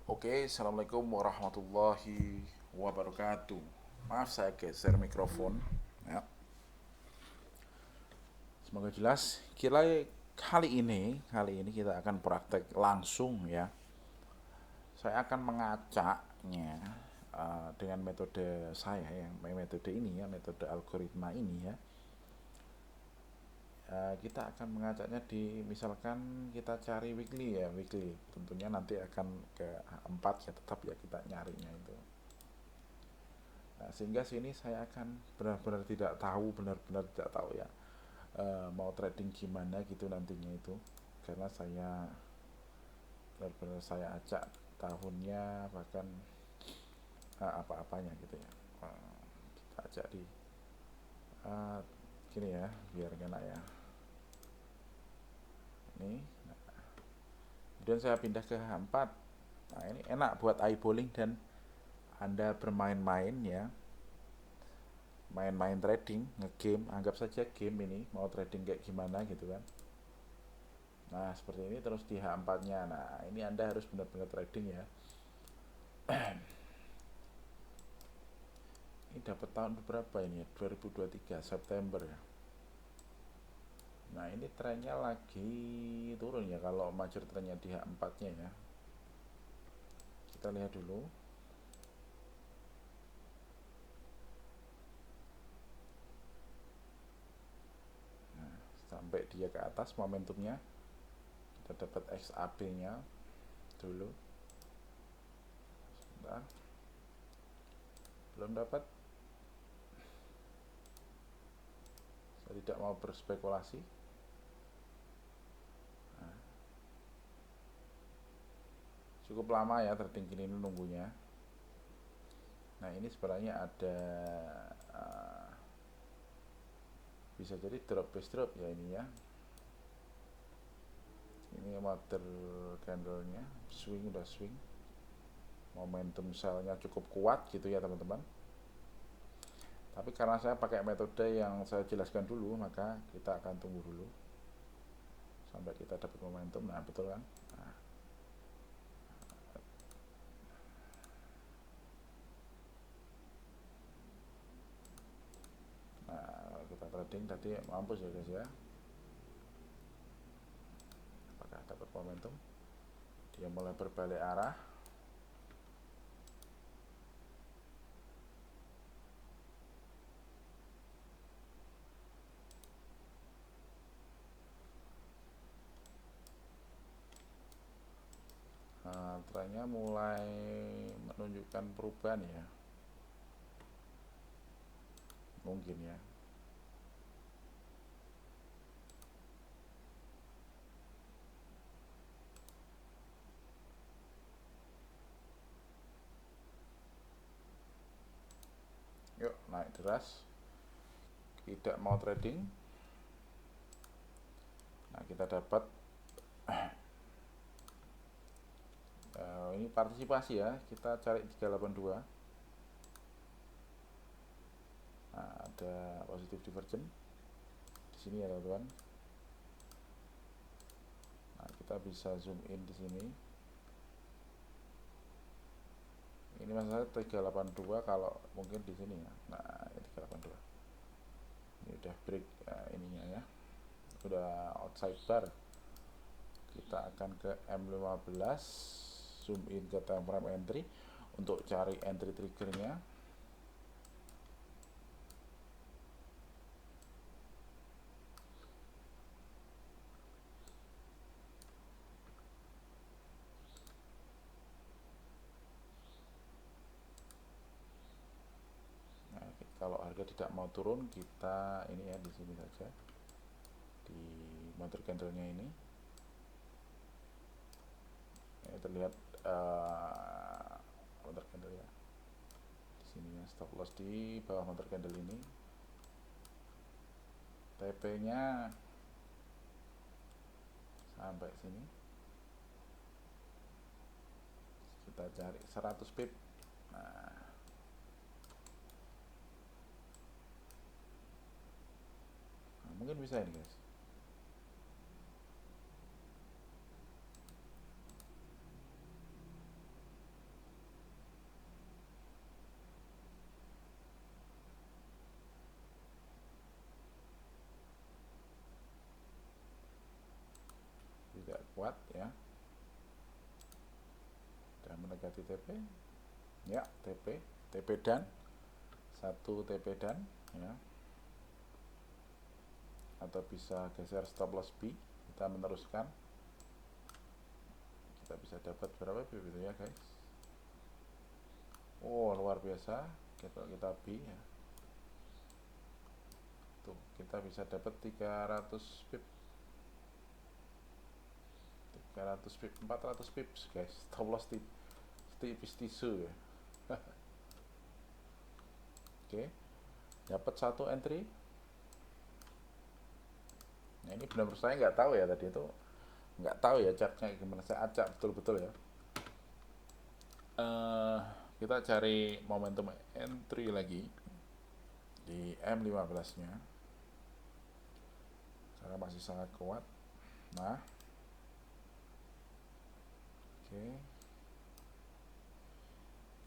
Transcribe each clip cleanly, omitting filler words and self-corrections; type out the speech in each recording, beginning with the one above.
Oke, assalamualaikum warahmatullahi wabarakatuh. Maaf saya geser mikrofon. Ya, semoga jelas. Kali ini kita akan praktek langsung ya. Saya akan mengacaknya dengan metode saya yang metode ini ya, metode algoritma ini ya. Kita akan mengacaknya di misalkan kita cari weekly ya, weekly. Tentunya nanti akan ke 4 ya, tetap ya kita nyarinya itu. Nah, sehingga sini saya akan benar-benar tidak tahu, benar-benar tidak tahu ya, mau trading gimana gitu nantinya itu, karena saya benar-benar saya acak tahunnya, bahkan apa-apanya gitu ya. Kita acak di uh, gini ya, biar enak ya. Ini, nah, kemudian saya pindah ke H4. Nah, ini enak buat eyeballing dan Anda bermain-main ya, main-main trading, ngegame, anggap saja game ini, mau trading kayak gimana gitu kan. Nah, seperti ini terus di H4-nya. Nah, ini Anda harus benar-benar trading ya. Ini dapat tahun berapa ini ya? 2023 September ya. Nah, ini trennya lagi turun ya kalau major trennya di H4-nya ya. Kita lihat dulu. Nah, sampai dia ke atas momentumnya. Kita dapat XAB-nya dulu. Sebentar. Belum dapat. Saya tidak mau berspekulasi. Nah, cukup lama ya trading ini nunggunya. Nah, ini sebenarnya ada bisa jadi drop base drop ya ini ya. Ini mother candlenya swing, udah swing, momentum sellnya cukup kuat gitu ya teman-teman. Tapi karena saya pakai metode yang saya jelaskan dulu, maka kita akan tunggu dulu sampai kita dapat momentum. Nah, betul kan. Nah, kita trading tadi mampus ya guys ya. Apakah dapat momentum? Dia mulai berbalik arah. Nah, trennya mulai menunjukkan perubahan ya, mungkin ya. Yuk, naik deras. Tidak mau trading. Nah, kita dapat ini partisipasi ya. Kita cari 382. Nah, ada positif divergent di sini ya teman-teman. Nah, kita bisa zoom in di sini. Ini masalah 382 kalau mungkin di sini ya. Nah, ini 382. Ini udah break ininya ya. Udah outside bar. Kita akan ke M15, zoom in ke time frame entry untuk cari entry triggernya. Nah, kalau harga tidak mau turun, kita ini ya di sini saja, di motor candlenya ini. Ini terlihat motor candle ya. Di sini ya, stop loss di bawah motor candle ini. TP-nya sampai sini. Kita cari 100 pip. Nah, mungkin bisa ini guys. kuat ya, dan mendekati TP ya, TP dan satu TP dan ya, atau bisa geser stop loss B, kita meneruskan, kita bisa dapat berapa pip itu ya guys. Oh luar biasa, kita B ya, tuh kita bisa dapat 300 pip, 300 pip, 400 pips guys, stop loss tipis tisu ya. Oke, dapat satu entry. Nah ini benar-benar saya nggak tahu ya, tadi itu nggak tahu ya chartnya gimana, saya acak betul-betul ya. Kita cari momentum entry lagi di M15 nya karena masih sangat kuat. Nah oke,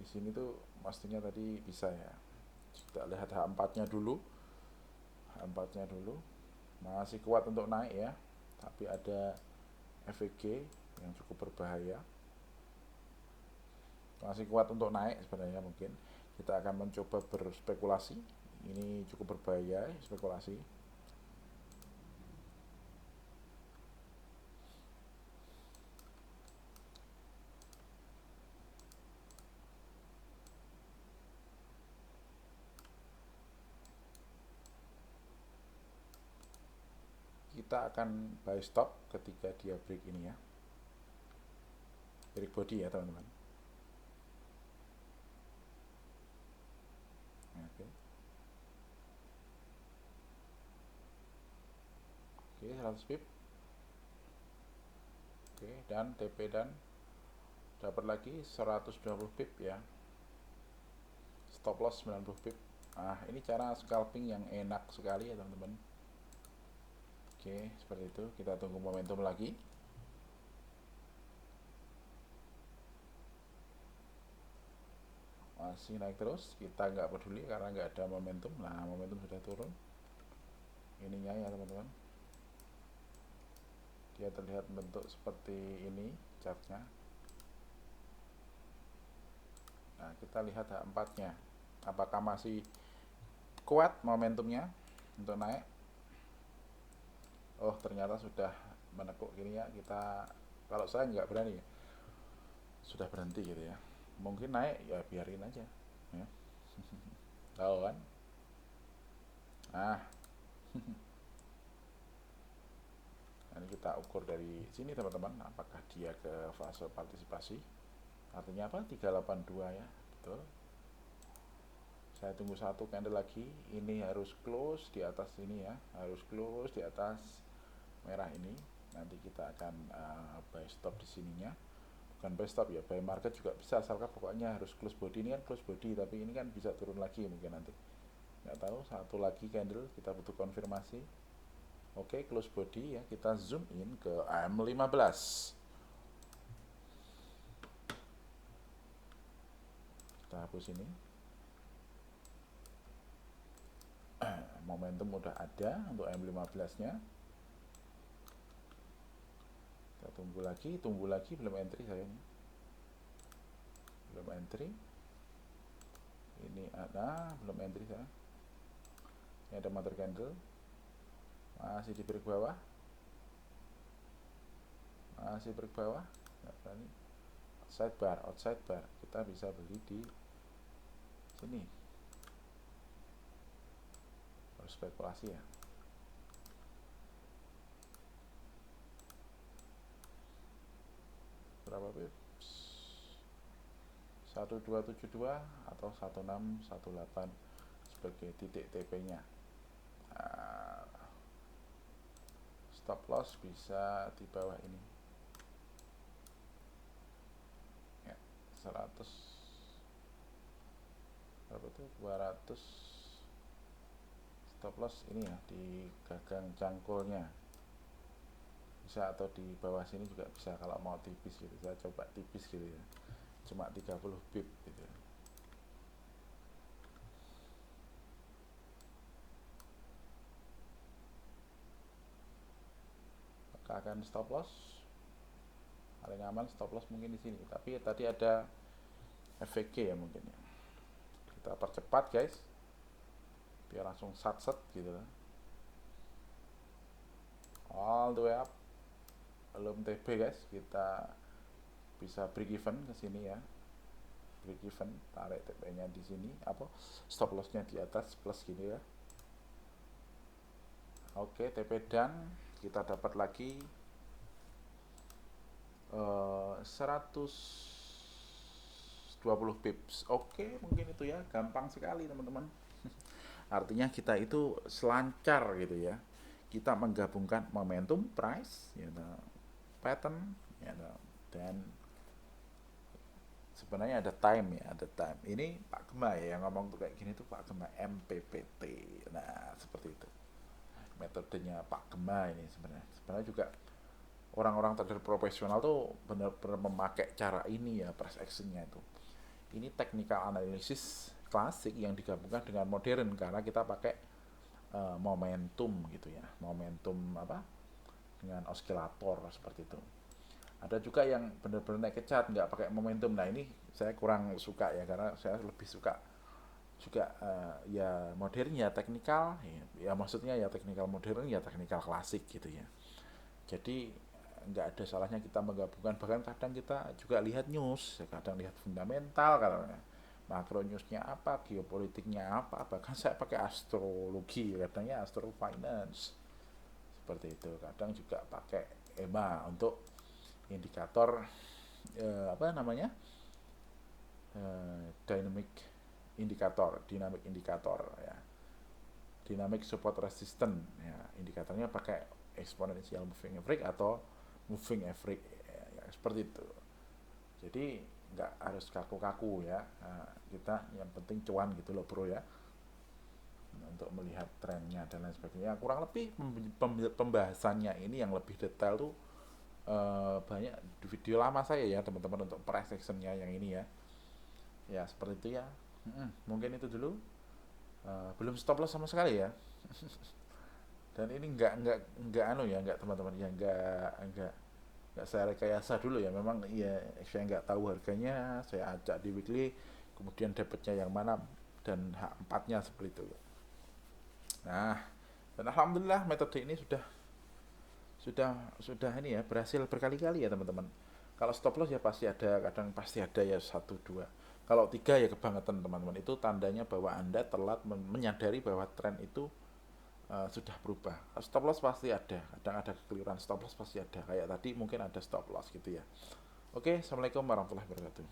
di sini tuh pastinya tadi bisa ya, kita lihat H4 nya dulu, H4 nya dulu masih kuat untuk naik ya, tapi ada FVG yang cukup berbahaya, masih kuat untuk naik sebenarnya. Mungkin kita akan mencoba berspekulasi, ini cukup berbahaya spekulasi. Kita akan buy stop ketika dia break ini ya, break body ya teman-teman. Oke. Oke, 100 pip. Oke, dan TP dan dapat lagi 120 pip ya. Stop loss 90 pip. Nah, ini cara scalping yang enak sekali ya teman-teman. Oke, seperti itu. Kita tunggu momentum lagi. Masih naik terus, kita nggak peduli karena nggak ada momentum. Nah, momentum sudah turun. Ininya ya teman-teman. Dia terlihat bentuk seperti ini chartnya. Nah, kita lihat H4 nya apakah masih kuat momentumnya untuk naik. Oh ternyata sudah menekuk gini ya, kita, kalau saya nggak berani ya, sudah berhenti gitu ya. Mungkin naik ya biarin aja ya. Tahu kan. Nah ini kita ukur dari sini teman-teman, apakah dia ke fase partisipasi, artinya apa, 382 ya, betul. Saya tunggu satu candle lagi, ini harus close di atas ini ya, harus close di atas merah ini. Nanti kita akan buy stop di sininya, bukan buy stop ya, buy market juga bisa, asalkan pokoknya harus close body. Ini kan close body, tapi ini kan bisa turun lagi mungkin nanti, nggak tahu. Satu lagi candle kita butuh konfirmasi. Oke, close body ya, kita zoom in ke M15, kita hapus ini. Momentum udah ada untuk M15 nya, kita tunggu lagi, belum entry saya ini, belum entry ini, ada belum entry saya. Ini ada mother candle, masih di break bawah, masih break bawah, nggak berani. Outside bar kita bisa beli di sini, harus spekulasi ya. Berapa pips? 1272 atau 1618 sebagai titik TP nya. Stop loss bisa di bawah ini ya, 100 berapa tuh, 200. Stop loss ini ya di gagang cangkulnya bisa, atau di bawah sini juga bisa kalau mau tipis gitu. Saya coba tipis gitu ya, cuma 30 pip gitu. Maka akan stop loss paling aman stop loss mungkin di sini, tapi tadi ada FVG ya mungkin ya. Kita percepat guys biar langsung sat-set gitu lah, all the way up. Belum TB guys, kita bisa break even ke sini ya, break even, tarik TP nya di sini, apa stop loss nya di atas plus gini ya. Oke, TP dan kita dapat lagi 120 pips. Oke, mungkin itu ya, gampang sekali teman-teman. Artinya kita itu selancar gitu ya, kita menggabungkan momentum, price, ya, pattern, ya, dan sebenarnya ada time ya, ada time. Ini Pak Gema ya yang ngomong tuh kayak gini tuh, Pak Gema MPPT. Nah, seperti itu metodenya Pak Gema ini. Sebenarnya juga orang-orang trader profesional tuh benar-benar memakai cara ini ya, price actionnya itu. Ini technical analysis klasik yang digabungkan dengan modern karena kita pakai momentum gitu ya, momentum apa dengan osilator seperti itu. Ada juga yang benar-benar naik ke chart nggak pakai momentum. Nah ini saya kurang suka ya, karena saya lebih suka juga ya modern ya teknikal ya, maksudnya ya teknikal modern ya teknikal klasik gitu ya. Jadi nggak ada salahnya kita menggabungkan, bahkan kadang kita juga lihat news, kadang lihat fundamental, kalau makro newsnya apa, geopolitiknya apa, bahkan saya pakai astrologi, kadangnya astro finance seperti itu. Kadang juga pakai EMA untuk indikator apa namanya, dynamic indikator, dinamik indikator ya, dynamic support resistance ya, indikatornya pakai exponential moving average atau moving average ya, seperti itu. Jadi nggak harus kaku-kaku ya, nah, kita yang penting cuan gitu loh bro ya, untuk melihat trennya dan lain sebagainya. Kurang lebih pembahasannya ini yang lebih detail tuh banyak di video lama saya ya teman-teman, untuk price actionnya yang ini ya. Ya seperti itu ya. Mungkin itu dulu. Belum stop loss sama sekali ya. Dan ini nggak anu ya, nggak teman-teman ya, nggak saya rekayasa dulu ya. Memang ya saya nggak tahu harganya, saya acak di weekly, kemudian dapatnya yang mana dan H4-nya seperti itu. Nah, dan alhamdulillah metode ini sudah ini ya, berhasil berkali-kali ya teman-teman. Kalau stop loss ya pasti ada, kadang pasti ada ya satu dua. Kalau tiga ya kebangetan teman-teman. Itu tandanya bahwa Anda telat menyadari bahwa tren itu sudah berubah. Stop loss pasti ada, kadang ada kekeliruan stop loss pasti ada. Kayak tadi mungkin ada stop loss gitu ya. Oke, assalamualaikum warahmatullahi wabarakatuh.